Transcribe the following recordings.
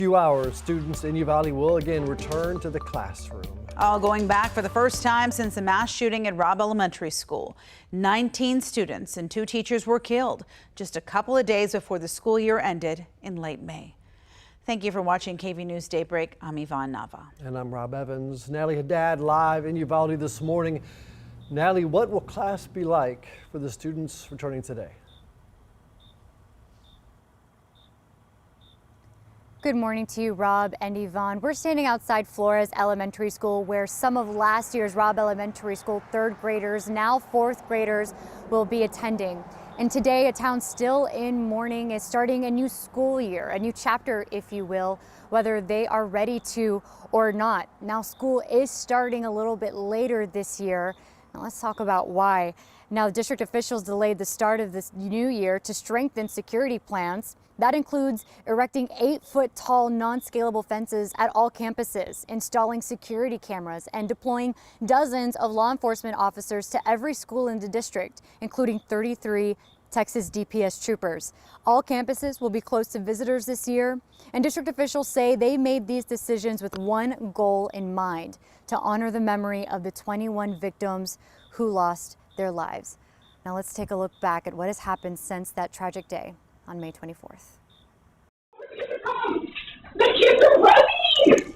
Few hours, students in Uvalde will again return to the classroom. All going back for the first time since the mass shooting at Robb Elementary School. 19 students and 2 teachers were killed just a couple of days before the school year ended in late May. Thank you for watching KV News Daybreak. I'm Yvonne Nava. And I'm Rob Evans. Natalie Haddad live in Uvalde this morning. Natalie, what will class be like for the students returning today? Good morning to you, Rob and Yvonne. We're standing outside Flores Elementary School, where some of last year's Robb Elementary School 3rd graders, now 4th graders, will be attending. And today, a town still in mourning is starting a new school year, a new chapter, if you will, whether they are ready to or not. Now, school is starting a little bit later this year. Now, let's talk about why. Now, district officials delayed the start of this new year to strengthen security plans. That includes erecting 8-foot-tall non-scalable fences at all campuses, installing security cameras, and deploying dozens of law enforcement officers to every school in the district, including 33 Texas DPS troopers. All campuses will be closed to visitors this year, and district officials say they made these decisions with one goal in mind: to honor the memory of the 21 victims who lost their lives. Now let's take a look back at what has happened since that tragic day on May 24th. The kids are running!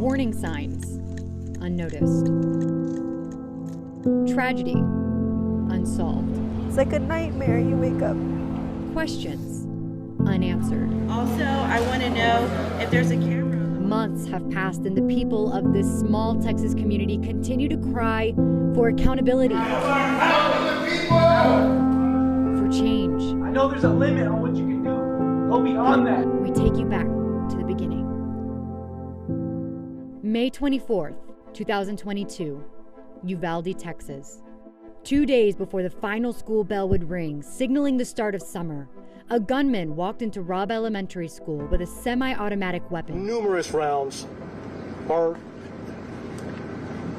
Warning signs, unnoticed. Tragedy, unsolved. It's like a nightmare. You wake up. Questions, unanswered. Also, I want to know if there's a camera. Months have passed and the people of this small Texas community continue to cry for accountability, for change. I know there's a limit on what you can do. Go beyond that. We take you back to the beginning. May 24th, 2022, Uvalde, Texas. 2 days before the final school bell would ring, signaling the start of summer, a gunman walked into Robb Elementary School with a semi-automatic weapon. Numerous rounds are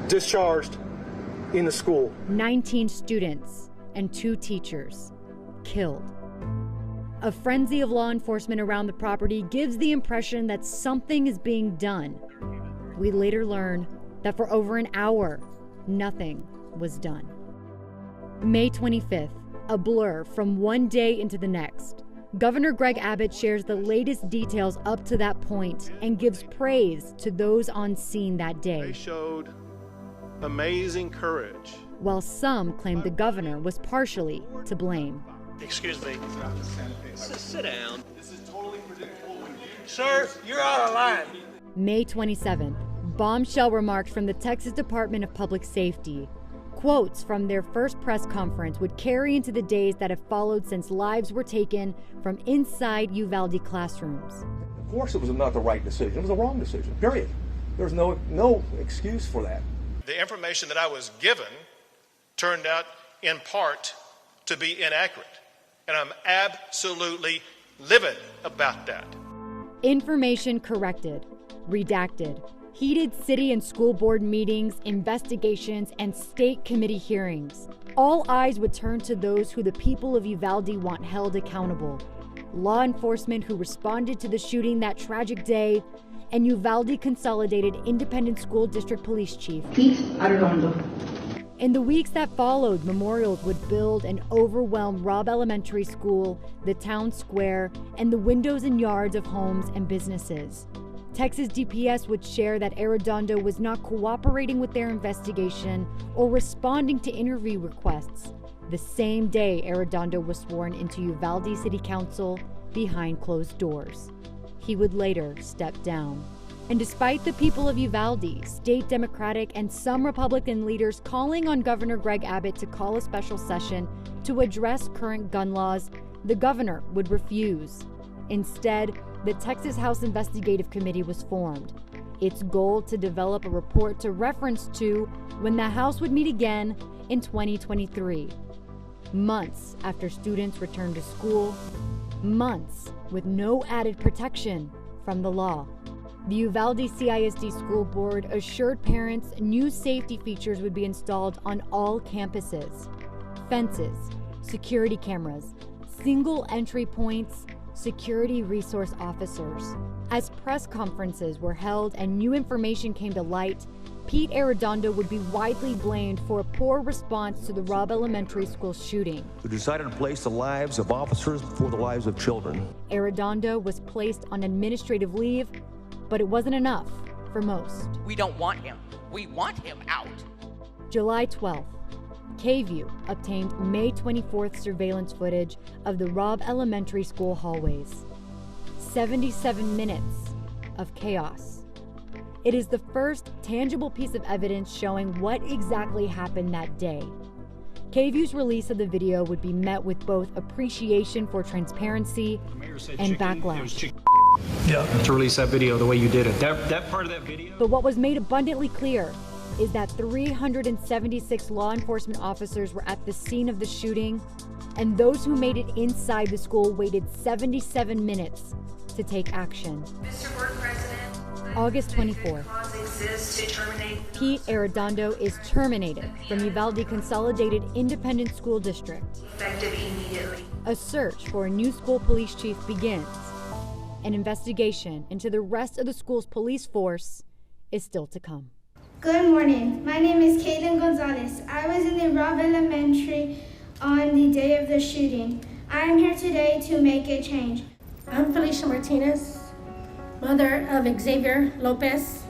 discharged in the school. 19 students and 2 teachers killed. A frenzy of law enforcement around the property gives the impression that something is being done. We later learn that for over an hour, nothing was done. May 25th, a blur from one day into the next. Governor Greg Abbott shares the latest details up to that point and gives praise to those on scene that day. They showed amazing courage. While some claim the governor was partially to blame. Excuse me. Sit down. This is totally predictable. Sir, you're out of line. May 27th, bombshell remarks from the Texas Department of Public Safety. Quotes from their first press conference would carry into the days that have followed since lives were taken from inside Uvalde classrooms. Of course it was not the right decision. It was the wrong decision, period. There's no excuse for that. The information that I was given turned out in part to be inaccurate, and I'm absolutely livid about that. Information corrected, redacted. Heated city and school board meetings, investigations, and state committee hearings. All eyes would turn to those who the people of Uvalde want held accountable. Law enforcement who responded to the shooting that tragic day, and Uvalde Consolidated Independent School District Police Chief. In the weeks that followed, memorials would build and overwhelm Robb Elementary School, the town square, and the windows and yards of homes and businesses. Texas DPS would share that Arredondo was not cooperating with their investigation or responding to interview requests. The same day, Arredondo was sworn into Uvalde City Council behind closed doors. He would later step down. And despite the people of Uvalde, state Democratic and some Republican leaders calling on Governor Greg Abbott to call a special session to address current gun laws, the governor would refuse. Instead, the Texas House Investigative Committee was formed. Its goal to develop a report to reference to when the House would meet again in 2023. Months after students returned to school, months with no added protection from the law. The Uvalde CISD School Board assured parents new safety features would be installed on all campuses. Fences, security cameras, single entry points, security resource officers. As press conferences were held and new information came to light, Pete Arredondo would be widely blamed for a poor response to the Robb Elementary School shooting. Who decided to place the lives of officers before the lives of children. Arredondo was placed on administrative leave, but it wasn't enough for most. We don't want him. We want him out. July 12th, KVUE obtained May 24th surveillance footage of the Robb Elementary School hallways. 77 minutes of chaos. It is the first tangible piece of evidence showing what exactly happened that day. KVUE's release of the video would be met with both appreciation for transparency and backlash. To release that video the way you did it. That part of that video. But what was made abundantly clear is that 376 law enforcement officers were at the scene of the shooting, and those who made it inside the school waited 77 minutes to take action. Mr. Board President, August 24th, Pete Arredondo is terminated from Uvalde Consolidated Independent School District. effective immediately. A search for a new school police chief begins. An investigation into the rest of the school's police force is still to come. Good morning. My name is Kaylin Gonzalez. I was in the Robb Elementary on the day of the shooting. I am here today to make a change. I'm Felicia Martinez, mother of Xavier Lopez.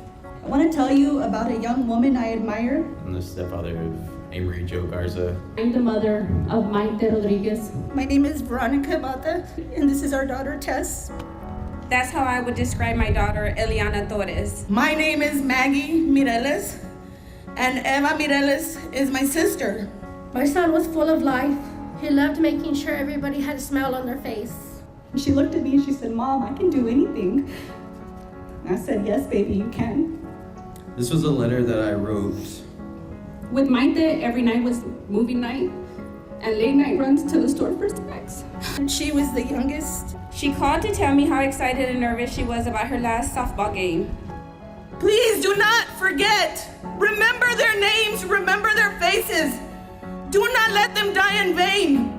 I want to tell you about a young woman I admire. I'm the stepfather of Amory Jo Garza. I'm the mother of Maite Rodriguez. My name is Veronica Mata, and this is our daughter, Tess. That's how I would describe my daughter, Eliana Torres. My name is Maggie Mireles, and Eva Mireles is my sister. My son was full of life. He loved making sure everybody had a smile on their face. She looked at me and she said, "Mom, I can do anything." And I said, "Yes, baby, you can." This was a letter that I wrote. With Maite, every night was movie night and late night runs to the store for snacks. And she was the youngest. She called to tell me how excited and nervous she was about her last softball game. Please do not forget. Remember their names, remember their faces. Do not let them die in vain.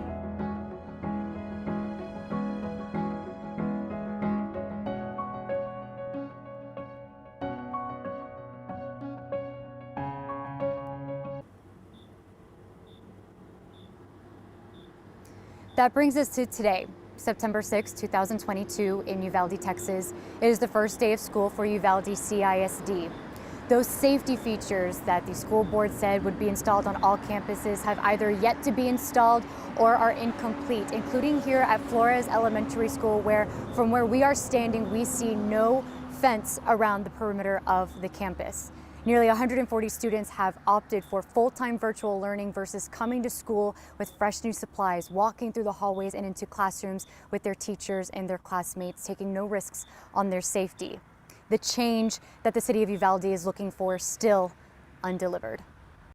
That brings us to today, September 6, 2022 in Uvalde, Texas. It is the first day of school for Uvalde CISD. Those safety features that the school board said would be installed on all campuses have either yet to be installed or are incomplete, including here at Flores Elementary School, where from where we are standing, we see no fence around the perimeter of the campus. Nearly 140 students have opted for full-time virtual learning versus coming to school with fresh new supplies, walking through the hallways and into classrooms with their teachers and their classmates, taking no risks on their safety. The change that the city of Uvalde is looking for still undelivered.